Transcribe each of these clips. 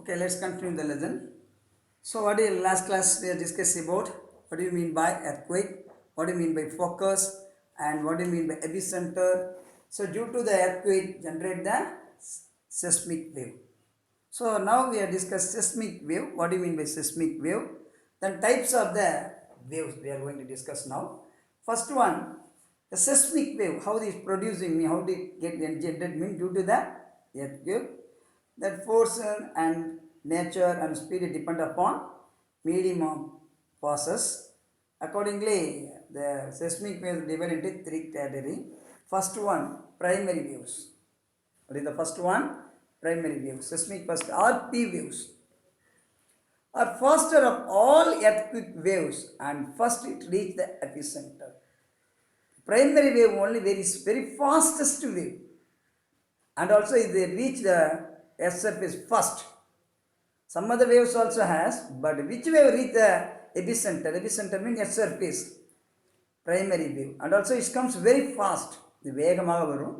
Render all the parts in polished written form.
Okay, let's continue the lesson. So, what is last class we are discussing about? What do you mean by earthquake? What do you mean by focus? And what do you mean by epicenter? So, due to the earthquake, generate the seismic wave. So, now we are discussing seismic wave. What do you mean by seismic wave? Then types of the waves we are going to discuss now. First one, the seismic wave. How it is producing? How did it get generated? Mean due to the earthquake. That force and nature and speed depend upon medium of forces. Accordingly, the seismic waves divided into three categories. First one, primary waves. What is the first one? Primary waves. Seismic first RP waves are faster of all earthquake waves and first it reach the epicenter. Primary wave only very fastest wave, and also if they reach the earth surface first. Some other waves also has, but which wave reach the epicenter? Epicenter means earth surface. Primary wave, and also it comes very fast. இது வேகமாக வரும்.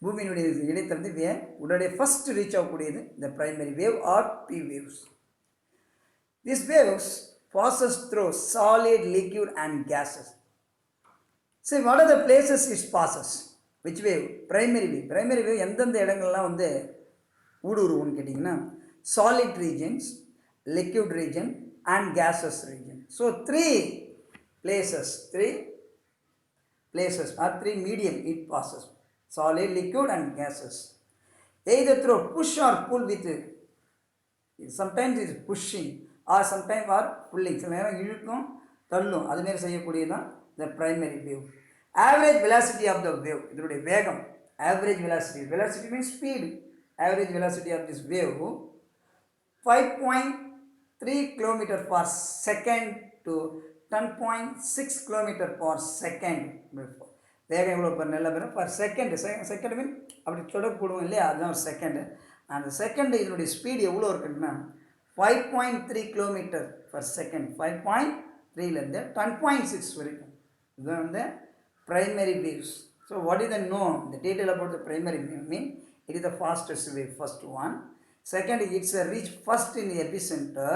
பூமியினுடைய இடைத்திலிருந்து உடனே first reach ஆகக்கூடியது இந்த primary wave or P waves. These waves passes through solid, liquid and gases. See, what are the places it passes? Which wave? Primary wave. Primary wave எந்தெந்த இடங்கள்லாம் வந்து ஊடுருவுன்னு கேட்டிங்கன்னா solid regions, liquid region and gaseous region. So, three places or three medium it passes: solid, liquid and gases. Either through push or pull with it. Sometimes it is pushing or sometimes are pulling. சில நேரம் இழுக்கும் தள்ளும், அது மாதிரி செய்யக்கூடியதான் the primary wave. Average velocity of the wave, இதனுடைய வேகம், average velocity means speed. Average velocity of this wave 5.3 km per second to 10.6 km per second. வேகம் எவ்வளோ per நல்ல பேரும் per second. செகண்ட் மீன் அப்படி தொடக்கூடும் இல்லையா, அதுதான் ஒரு செகண்டு. அந்த செகண்ட் இதனுடைய ஸ்பீடு எவ்வளோ இருக்குன்னா 5.3 km per second. 5.3லேருந்து 10.6 வரைக்கும். இதுதான் வந்து primary waves. So, what is the known? The detail about the primary wave mean it is the fastest wave, first one. Second, it's a reach first in the epicenter.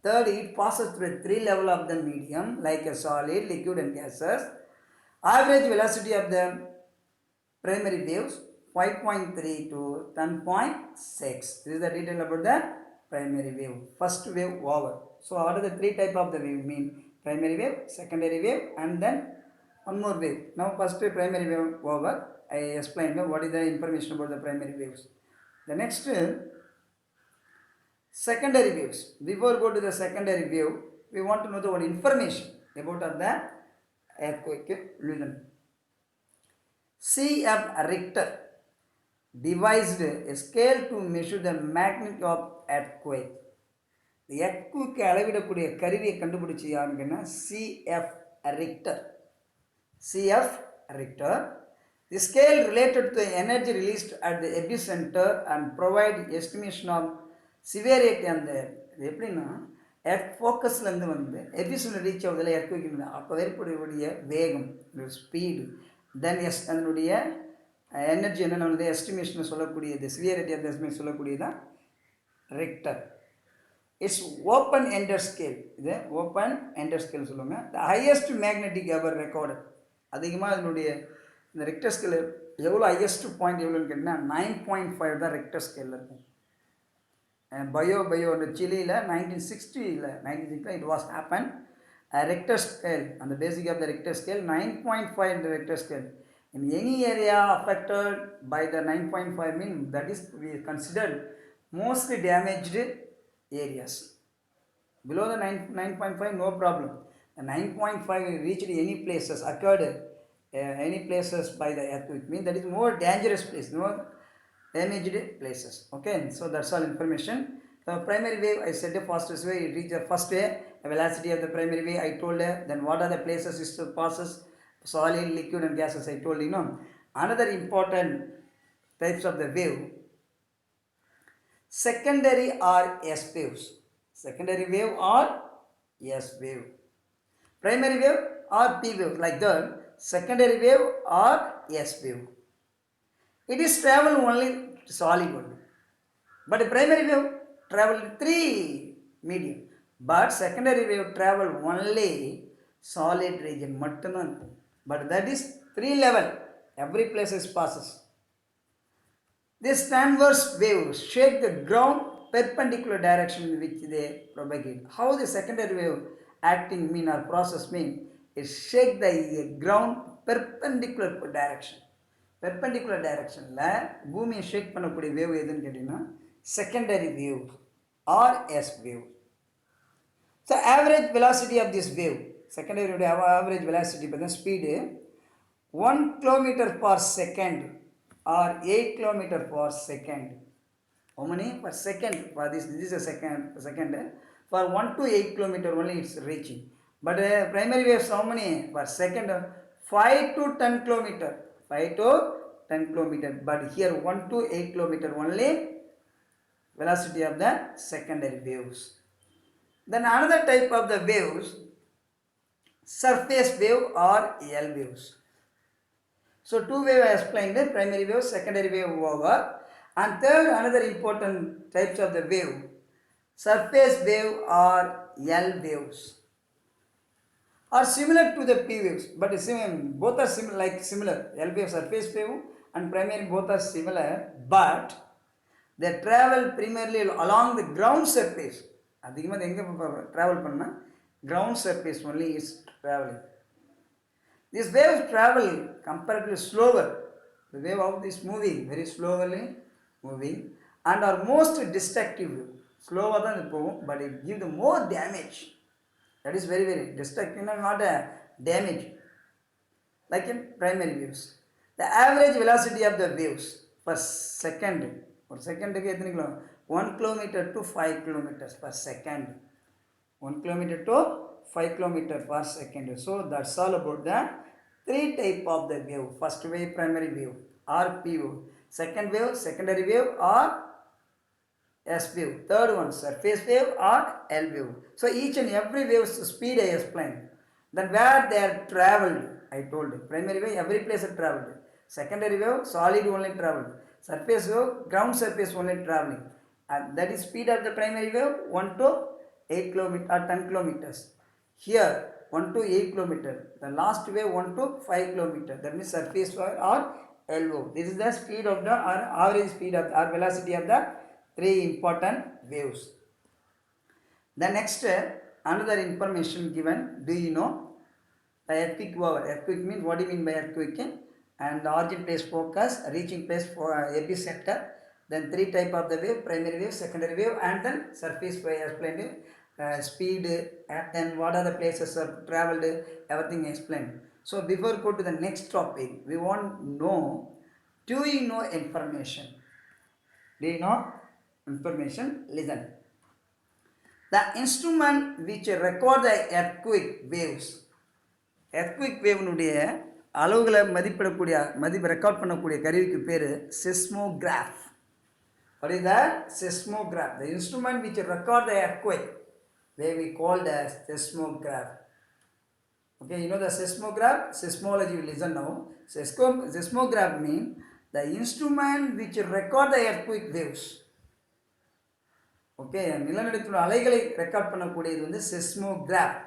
Third, it passes through three level of the medium like a solid, liquid and gases. Average velocity of the primary waves 5.3 to 10.6. This is the detail about the primary wave. First wave over. So, what are the three type of the wave mean? Primary wave, secondary wave and then one more wave. Now, first primary wave over. I explained what is the information about the primary waves. The next secondary waves. Before go to the secondary wave, we want to know the one information about the earthquake. C.F. Richter devised a scale to measure the magnitude of earthquake. The earthquake அளவிடக்கூடிய கருவியை கண்டுபிடிச்சு யாருங்கன்னா C.F. Richter. C.F. Richter. The scale related to the energy released at the epicenter and provide estimation of severity and the எப்படின்னா earth ஃபோக்கஸ்லேருந்து வந்து epicentre reach ஆகுதில் earthquake அப்போ ஏற்படக்கூடிய வேகம், speed, தென் அதனுடைய energy என்னென்ன வந்து எஸ்டிமேஷன் சொல்லக்கூடியது, சிவியாரிட்டி ஆஃப் எஸ்டிமேஷன் சொல்லக்கூடியதான் Richter. It's open ended scale. இது ஓப்பன் எண்டர் ஸ்கேல் சொல்லுவாங்க. The highest magnetic ever recorded. அதிகமாக அதனுடைய இந்த ரெக்டர் ஸ்கேல் எவ்வளோ ஹையஸ்ட் பாயிண்ட் எவ்வளோன்னு கேட்டிங்கன்னா 9.5 தான் ரெக்டர் ஸ்கேலில் இருக்கும். பயோ அந்த சிலியில் 1960 it was happened. Richter scale, and the basic of the Richter scale 9.5 in the Richter scale. In any area affected by the 9.5 mean that is we considered mostly damaged areas. Below the 9.5 no problem. The 9.5 reached any places occurred any places by the earthquake mean that is more dangerous place, no damaged places. Okay, so that's all information. The primary wave, I said the fastest way, it reaches the first way, the velocity of the primary wave I told her. Then what are the places it passes? Solid, liquid and gases I told you. Another important types of the wave, secondary or S waves. Secondary wave or S wave. Primary wave or P wave like that. Secondary wave or S wave. It is travel only solid only. But the primary wave travel in three medium. But secondary wave travel only solid region மட்டும்தான் இருக்கும். But that is three level. Every place is passes. This transverse waves shake the ground perpendicular direction in which they propagate. How the secondary wave acting mean or process mean? It shake the ground perpendicular direction. Perpendicular direction la பூமியை ஷேக் பண்ணக்கூடிய wave எதுன்னு கேட்டீங்கன்னா secondary wave or S wave. So average velocity of this wave, secondary wave average velocity பார்த்தா speed 1 kilometer per second or 8 kilometer per second. How many per second? For this is a second. For 1 to 8 kilometer only it's reaching. But primary waves how many per second? 5 to 10 kilometer. 5 to 10 kilometer. But here 1 to 8 kilometer only velocity of the secondary waves. Then another type of the waves, surface wave or L waves. So two wave I explained, primary wave, secondary wave over. And third, another important types of the wave, surface wave or L waves, are similar to the P waves, but both are similar. L wave, surface wave, and primary both are similar, but they travel primarily along the ground surface. அதிகமாக எங்கே travel பண்ணால் ground surface only is traveling. These waves travel comparatively slower. The wave of this moving very slowly moving and are most destructive. Slower than the poem, but it gives the more damage. That is very destructive, not a damage. Like in primary waves. The average velocity of the waves per second. Per second 1 kilometer to 5 kilometers per second. 1 kilometer to 5 kilometer per second. So that's all about the three type of the wave. First wave, primary wave or P wave. Second wave, secondary wave or S wave. Third one, surface wave or L wave. So each and every wave's speed I explained. Then where they are traveled, I told you. Primary wave, every place are traveled. Secondary wave, solid only traveled. Surface wave, ground surface only traveling. And that is speed of the primary wave 1 to 8 kilometers or 10 kilometers. Here 1 to 8 kilometers. The last wave 1 to 5 kilometers. That means surface wave or L wave. This is the speed of the average speed of or velocity of the three important waves. The next another information given. Do you know the earthquake over? Earthquake means what do you mean by earthquake? And the origin place focus, reaching place for epicenter. Then three type of the wave, primary wave, secondary wave, and then surface wave explained. Speed, and then what are the places are traveled, everything explained. So before go to the next topic, we want to know, do you know information? Do you know information? Listen. The instrument which record the earthquake waves, earthquake wave nudiya அளவுகளை record பண்ணக்கூடிய கருவிக்கு பேர் seismograph. What is that? Seismograph. The instrument which record the earthquake, where we call the seismograph. Okay, you know the seismograph? Seismology, you listen now. Seismograph means the instrument which record the earthquake waves. Okay, நிலநடுக்க அலைகளை record பண்ணக்கூடியது வந்து seismograph.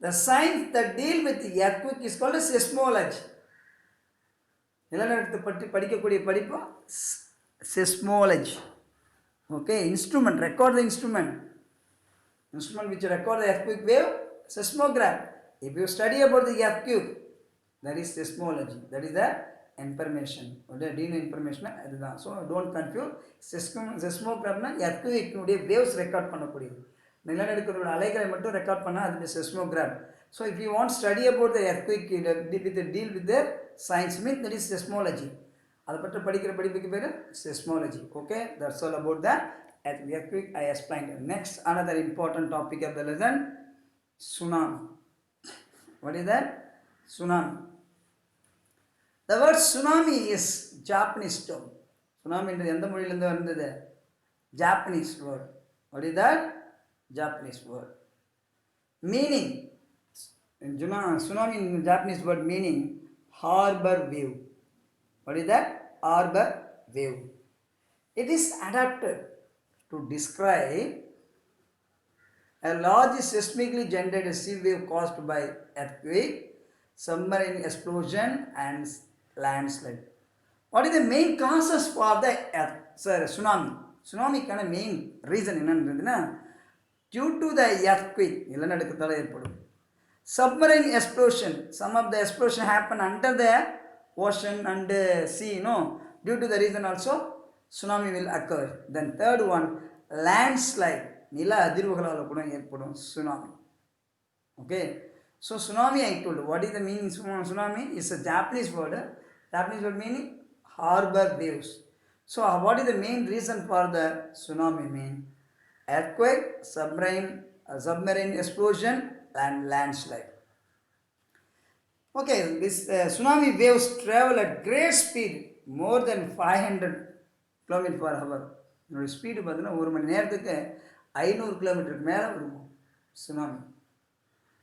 The science that deal with the earthquake is called seismology. நிலநடுக்கத்தை பற்றி படிக்கக்கூடிய படிப்பு seismology. Okay, instrument, record the instrument which record the earthquake wave, seismograph. If you study about the earthquake, that is seismology. That is the information. Do you know information? So don't confuse. Seismograph na earthquake nude waves record பண்ணக்கூடியது. நிலநடுக்கத்தோட அலைகளை மட்டும் record பண்ணால் அது seismograph. So if you want to study about the earthquake, deal with the science means that is seismology. அதை பற்றி படிக்கிற படிப்புக்கு பேர் seismology. Okay, that's all about the earthquake I explained. Next, another important topic of the lesson, tsunami. What is that? Tsunami. The word tsunami is Japanese term. Tsunami is எந்த மொழியிலிருந்து வந்தது? Japanese word. What is that? Japanese word. Meaning, tsunami in Japanese word meaning harbor wave. What is that? Harbor wave. It is adapted to describe a large seismically generated sea wave caused by earthquake, submarine explosion and landslide. What is the main causes for the tsunami? Tsunami main reason என்னன்றதுன்னா due to the earthquake நிலநடுக்கத்தால் ஏற்படும். Submarine explosion, some of the explosion happen under the ocean and sea, due to the reason also tsunami will occur. Then third one, landslide, நில அதிர்வுகளால் கூட ஏற்படும் tsunami. Okay, so tsunami I told you. What is the meaning of tsunami? It's a Japanese word. Japanese word meaning harbor waves. So what is the main reason for the tsunami mean? Earthquake, submarine explosion and landslide. Okay, this tsunami waves travel at great speed, more than 500 km per hour. இதோட speed பார்த்தீங்கன்னா ஒரு மணி நேரத்துக்கு 500 கிலோமீட்டருக்கு மேலே வரும் tsunami.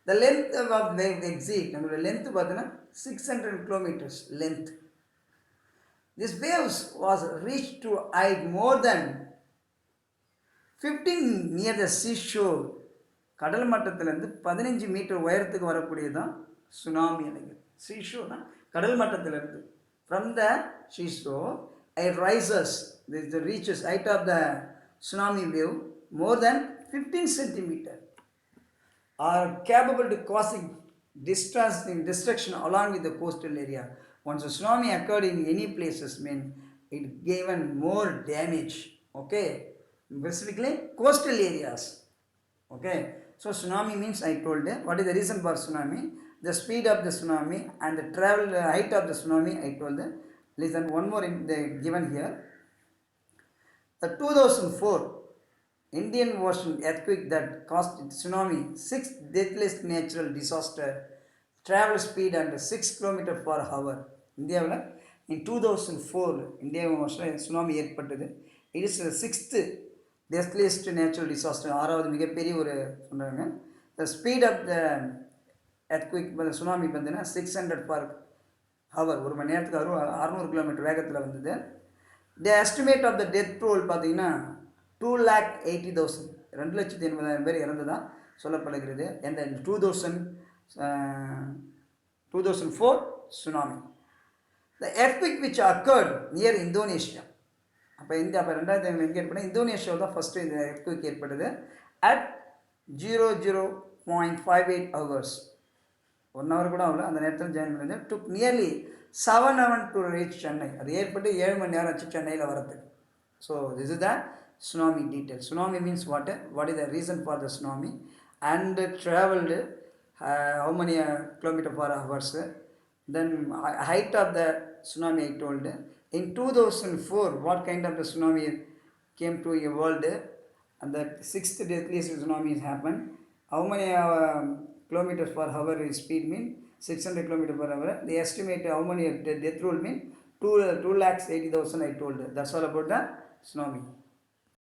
The length of wave exit, நம்மளோட length பார்த்தீங்கன்னா 600 kilometers length. This waves was reached to height more than 15 near the seashore. கடல் மட்டத்திலிருந்து 15 மீட்டர் உயரத்துக்கு வரக்கூடியதான் சுனாமி அலைகள். சீஷோனா கடல் மட்டத்திலிருந்து. From the seashore, it rises, this reaches height of the tsunami wave more than 15 centimeter, are capable to causing destruction along with the coastal area. Once a tsunami occurred in any places, it given more damage. Okay, specifically coastal areas. Okay, so tsunami means I told you. What is the reason for tsunami? The speed of the tsunami and the travel height of the tsunami I told you. Listen, one more given here. The 2004 Indian Ocean earthquake that caused tsunami, 6 deathless natural disaster, travel speed under 6 km per hour. இந்தியாவில் in 2004 India ஓஷனில் tsunami ஏற்பட்டது. It is 6th deathless natural disaster, 6வது மிகப்பெரிய ஒரு சொல்கிறாங்க. The speed of the earthquake tsunami பார்த்தீங்கன்னா 600 per hour, ஒரு மணி நேரத்துக்கு 600 கிலோமீட்டர் வேகத்தில் வந்தது. The estimate of the death toll பார்த்தீங்கன்னா 2,80,000, 2,80,000 பேர் இறந்ததாக சொல்லப்படுகிறது. இந்த 2004 tsunami. The earthquake which occurred near Indonesia, அப்போ அப்போ 2005 எங்கே ஏற்பட்டது? இந்தோனேஷியாவில் தான் ஃபஸ்ட்டு இந்த எர்த்குவேக் ஏற்பட்டது. அட் 00.58 hours, 1 hour கூட ஆகல, அந்த நேரத்தில் ஜாயின் பண்ணது. டுக் nearly 7 hours to reach Chennai. அது ஏற்பட்டு 7 மணி நேரம் ஆச்சு சென்னையில் வரதுக்கு. So this is the tsunami detail. Tsunami means what? What is the reason for the tsunami? And traveled how many kilometer per hours? Then height of the tsunami I told. In 2004, what kind of the tsunami came to a world? And the 6th deadliest tsunami has happened. How many kilometers per hour speed mean? 600 kilometers per hour. They estimate how many death toll mean? 2,80,000 I told. That's all about the tsunami.